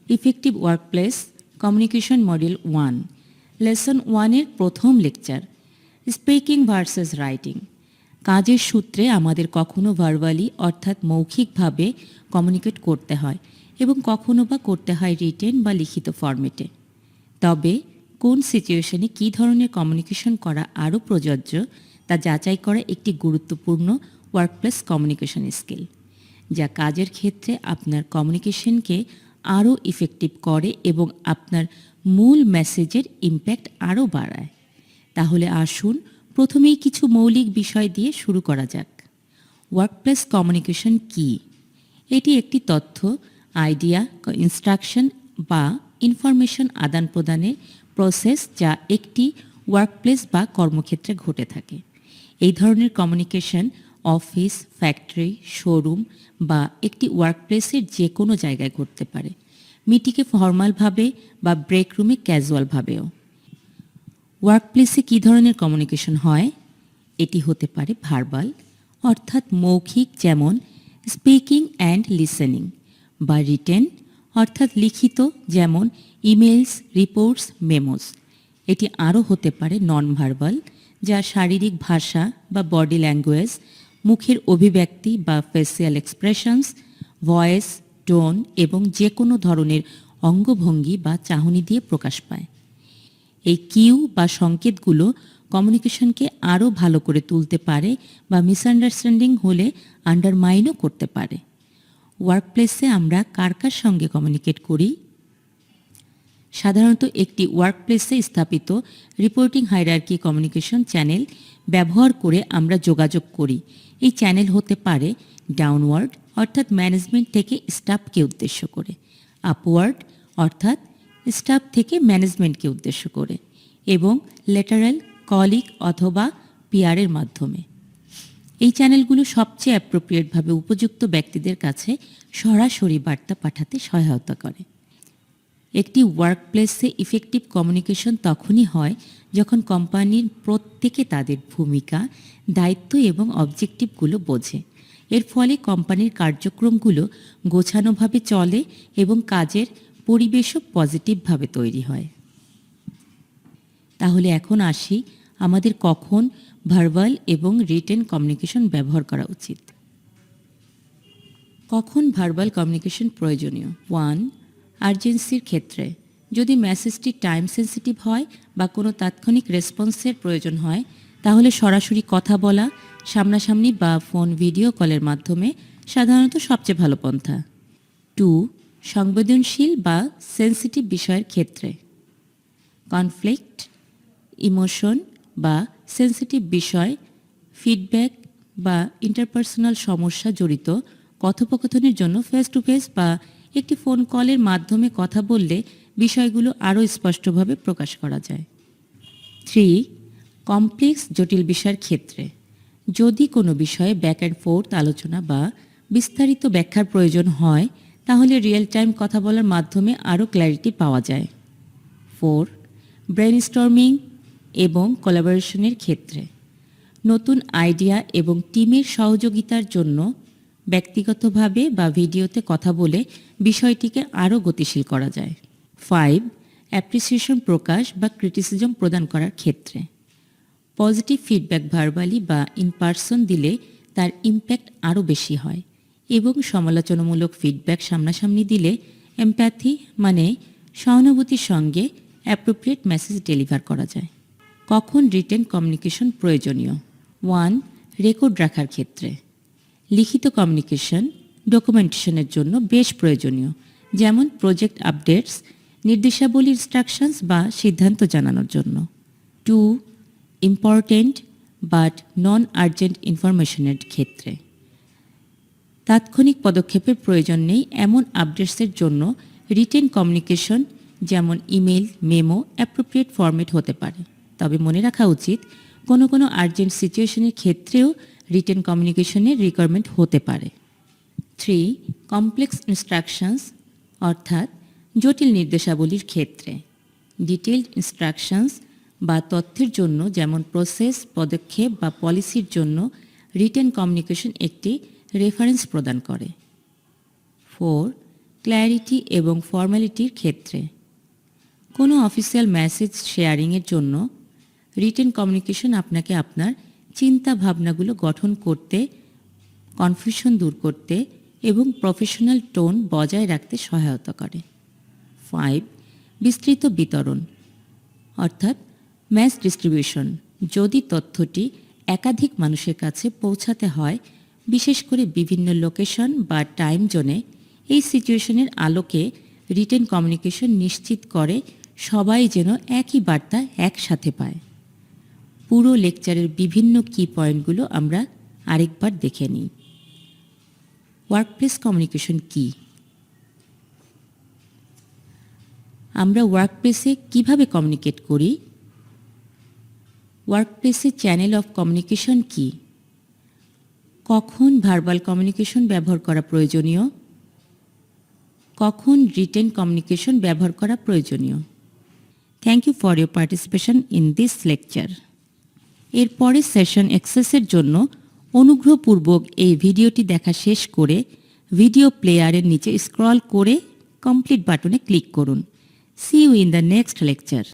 Effective workplace communication model 1 lesson 1-এর প্রথম lecture speaking versus writing. কাজের সূত্রে আমাদের কখনো ভার্বালি অর্থাৎ মৌখিকভাবে কমিউনিকেট করতে হয় এবং কখনো বা করতে হয় রিটেন বা লিখিত ফরম্যাটে। তবে কোন সিচুয়েশনে কী ধরনের কমিউনিকেশন করা আরও প্রযোজ্য তা যাচাই করা একটি গুরুত্বপূর্ণ ওয়ার্কপ্লেস কমিউনিকেশন স্কিল, যা কাজের ক্ষেত্রে আপনার কমিউনিকেশনকে আরও ইফেক্টিভ করে এবং আপনার মূল মেসেজের ইম্প্যাক্ট আরও বাড়ায়। তাহলে আসুন প্রথমেই কিছু মৌলিক বিষয় দিয়ে শুরু করা যাক। ওয়ার্কপ্লেস কমিউনিকেশন কী? এটি একটি তথ্য, আইডিয়া, ইনস্ট্রাকশন বা ইনফরমেশন আদান প্রদানের প্রসেস যা একটি ওয়ার্কপ্লেস বা কর্মক্ষেত্রে ঘটে থাকে। এই ধরনের কমিউনিকেশন অফিস, ফ্যাক্টরি, শোরুম বা একটি ওয়ার্কপ্লেসের যে কোনো জায়গায় ঘটতে পারে, মিটিংয়ে ফর্মালভাবে বা ব্রেক রুমে ক্যাজুয়ালভাবেও। ওয়ার্কপ্লেসে কী ধরনের কমিউনিকেশন হয়? এটি হতে পারে ভার্বাল অর্থাৎ মৌখিক, যেমন স্পিকিং অ্যান্ড লিসেনিং, বা রিটেন অর্থাৎ লিখিত, যেমন ইমেলস, রিপোর্টস, মেমোস। এটি আরও হতে পারে নন ভার্বাল, যা শারীরিক ভাষা বা বডি ল্যাঙ্গুয়েজ, মুখের অভিব্যক্তি বা ফেসিয়াল এক্সপ্রেশনস, ভয়েস, টোন এবং যে কোনো ধরনের অঙ্গভঙ্গি বা চাহনি দিয়ে প্রকাশ পায়। এই কিউ বা সংকেতগুলো কমিউনিকেশনকে আরও ভালো করে তুলতে পারে বা মিসআন্ডারস্ট্যান্ডিং হলে আন্ডারমাইনও করতে পারে। ওয়ার্কপ্লেসে আমরা কার কার সঙ্গে কমিউনিকেট করি? সাধারণত একটি ওয়ার্কপ্লেসে স্থাপিত রিপোর্টিং হায়ারার্কি কমিউনিকেশন চ্যানেল ব্যবহার করে আমরা যোগাযোগ করি। এই চ্যানেল হতে পারে ডাউনওয়ার্ড অর্থাৎ ম্যানেজমেন্ট থেকে স্টাফকে উদ্দেশ্য করে, আপওয়ার্ড অর্থাৎ স্টাফ থেকে ম্যানেজমেন্টকে উদ্দেশ্য করে, এবং ল্যাটারাল কলিগ অথবা পিআরের মাধ্যমে। এই চ্যানেলগুলো সবচেয়ে অ্যাপ্রোপ্রিয়েটভাবে উপযুক্ত ব্যক্তিদের কাছে সরাসরি বার্তা পাঠাতে সহায়তা করে। একটি ওয়ার্কপ্লেসে ইফেক্টিভ কমিউনিকেশন তখনই হয় যখন কোম্পানির প্রত্যেকে তাদের ভূমিকা, দায়িত্ব এবং অবজেক্টিভগুলো বোঝে। এর ফলে কোম্পানির কার্যক্রমগুলো গোছানোভাবে চলে এবং কাজের পরিবেশও পজিটিভভাবে তৈরি হয়। তাহলে এখন আসি আমাদের কখন ভার্বাল এবং রিটেন কমিউনিকেশন ব্যবহার করা উচিত। কখন ভার্বাল কমিউনিকেশন প্রয়োজনীয়? 1. আর্জেন্সির ক্ষেত্রে, যদি মেসেজটি টাইম সেন্সিটিভ হয় বা কোনো তাৎক্ষণিক রেসপন্সের প্রয়োজন হয়, তাহলে সরাসরি কথা বলা, সামনাসামনি বা ফোন ভিডিও কলের মাধ্যমে সাধারণত সবচেয়ে ভালো পন্থা। 2. সংবেদনশীল বা সেন্সিটিভ বিষয়ের ক্ষেত্রে, কনফ্লিক্ট, ইমোশন বা সেন্সিটিভ বিষয়, ফিডব্যাক বা ইন্টারপার্সোনাল সমস্যা জড়িত কথোপকথনের জন্য ফেস টু ফেস বা একটি ফোন কলের মাধ্যমে কথা বললে বিষয়গুলো আরও স্পষ্টভাবে প্রকাশ করা যায়। 3. কমপ্লেক্স জটিল বিষয়ের ক্ষেত্রে, যদি কোনো বিষয়ে ব্যাক অ্যান্ড ফোর্থ আলোচনা বা বিস্তারিত ব্যাখ্যার প্রয়োজন হয়, তাহলে রিয়েল টাইম কথা বলার মাধ্যমে আরও ক্ল্যারিটি পাওয়া যায়। 4. ব্রেইনস্টর্মিং এবং কোলাবোরেশনের ক্ষেত্রে, নতুন আইডিয়া এবং টিমের সহযোগিতার জন্য ব্যক্তিগতভাবে বা ভিডিওতে কথা বলে বিষয়টিকে আরও গতিশীল করা যায়। 5. অ্যাপ্রিসিয়েশন প্রকাশ বা ক্রিটিসিজম প্রদান করার ক্ষেত্রে, পজিটিভ ফিডব্যাক ভার্বালি বা ইন পার্সন দিলে তার ইম্প্যাক্ট আরও বেশি হয় এবং সমালোচনামূলক ফিডব্যাক সামনাসামনি দিলে এমপ্যাথি মানে সহানুভূতির সঙ্গে অ্যাপ্রোপ্রিয়েট মেসেজ ডেলিভার করা যায়। কখন রিটেন কমিউনিকেশন প্রয়োজনীয়? 1. রেকর্ড রাখার ক্ষেত্রে, লিখিত কমিউনিকেশন ডকুমেন্টেশনের জন্য বেশ প্রয়োজনীয়, যেমন প্রজেক্ট আপডেটস, নির্দেশাবলী, ইনস্ট্রাকশনস বা সিদ্ধান্ত জানানোর জন্য। 2. ইম্পর্টেন্ট বাট নন আর্জেন্ট ইনফরমেশনের ক্ষেত্রে, তাৎক্ষণিক পদক্ষেপের প্রয়োজন নেই এমন আপডেটসের জন্য রিটেন কমিউনিকেশন যেমন ইমেল, মেমো অ্যাপ্রোপ্রিয়েট ফরম্যাট হতে পারে। তবে মনে রাখা উচিত, কোনো কোনো আর্জেন্ট সিচুয়েশনের ক্ষেত্রেও রিটেন কমিউনিকেশনের রিকোয়ারমেন্ট হতে পারে। 3. কমপ্লেক্স ইনস্ট্রাকশনস অর্থাৎ জটিল নির্দেশাবলীর ক্ষেত্রে, ডিটেইলড ইনস্ট্রাকশনস বা তথ্যের জন্য, যেমন প্রসেস, পদক্ষেপ বা পলিসির জন্য রিটেন কমিউনিকেশন একটি রেফারেন্স প্রদান করে। 4. ক্ল্যারিটি এবং ফর্মালিটির ক্ষেত্রে। কোনো অফিসিয়াল মেসেজ শেয়ারিংয়ের জন্য রিটেন কমিউনিকেশন আপনাকে আপনার চিন্তা ভাবনাগুলো গঠন করতে, কনফিউশন দূর করতে এবং প্রফেশনাল টোন বজায় রাখতে সহায়তা করে। 5. বিস্তৃত বিতরণ অর্থাৎ ম্যাস ডিস্ট্রিবিউশন। যদি তথ্যটি একাধিক মানুষের কাছে পৌঁছাতে হয়, বিশেষ করে বিভিন্ন লোকেশন বা টাইম জোনে, এই সিচুয়েশনের আলোকে রিটেন কমিউনিকেশন নিশ্চিত করে সবাই যেন একই বার্তা একসাথে পায়। পুরো লেকচারের বিভিন্ন কি পয়েন্টগুলো আমরা আরেকবার দেখে নিই। ওয়ার্কপ্লেস কমিউনিকেশন কি? আমরা ওয়ার্কপ্লেসে কিভাবে কমিউনিকেট করি? ওয়ার্কপ্লেসে চ্যানেল অফ কমিউনিকেশন কি? কখন ভার্বাল কমিউনিকেশন ব্যবহার করা প্রয়োজনীয়? কখন রিটেন কমিউনিকেশন ব্যবহার করা প্রয়োজনীয়? Thank you for your participation in this lecture. এরপরে সেশন অ্যাক্সেসের জন্য অনুগ্রহপূর্বক এই ভিডিওটি দেখা শেষ করে ভিডিও প্লেয়ারের নিচে স্ক্রল করে কমপ্লিট বাটনে ক্লিক করুন। See you in the next lecture.